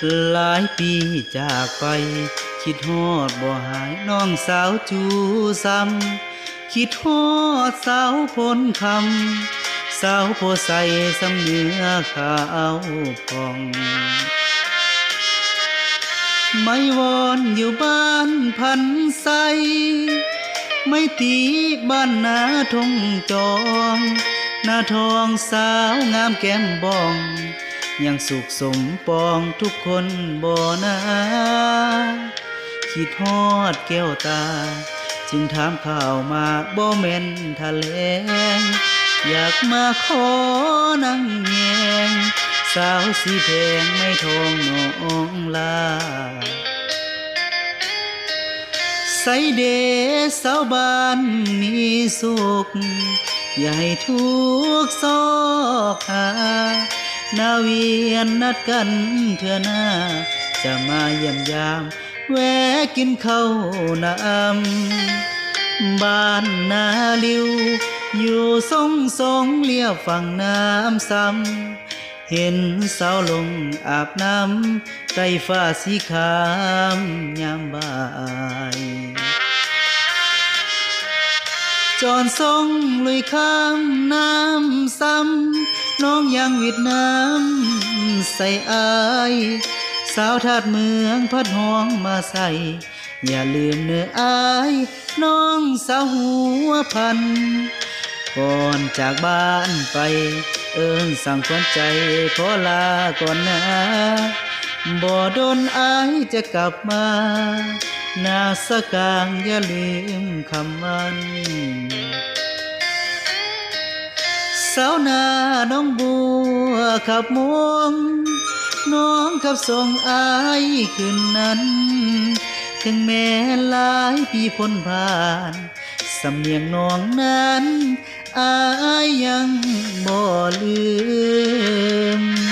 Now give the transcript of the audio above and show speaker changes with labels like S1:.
S1: หลายปีจากไปคิดฮอดบ่หายน้องสาวจูซ้ำคิดฮอดสาวพลคำสาวโพใสสำเนื้อขาวผ่องไม่วอนอยู่บ้านพันใสไม่ตีบ้านนาทงจองหน้าทองสาวงามแก้มบองยังสุขสมปองทุกคนบ่นาคิดฮอดแก้วตาจึงถามข่าวมาบ่แม่นทะเลงอยากมาขอนั่งแยงสาวสีแพงไม่ทองน้องลาใส่เดสาวบ้านมีสุขอย่าให้ทุกซอกหานาเวียนนัดกันเถื่อหน้าจะมาเยี่ยมยามแวะกินข้าวน้ำบ้านนาลิวอยู่สงเลี้ยวฝั่งน้ำซ้ำเห็นสาวลงอาบน้ำใต้ฟ้าสีขามยามบ่ายจอนทรงลุยข้ามน้ำซ้ำน้องยังวิดน้ำใส่อายสาวทาดเมืองพัดห้องมาใส่อย่าลืมเนื้ออายน้องสาวหัวพันก่อนจากบ้านไปสั่งขวัญใจขอลาก่อนนะบ่โดนอายจะกลับมานาสกางอย่าลืมคำมันสาวนาน้องบัวขับมงน้องขับส่งอายขึ้นนั้นถึงแม้หลายปีพ้นผ่านสำเนียงน้องนั้นอายยังบ่ลื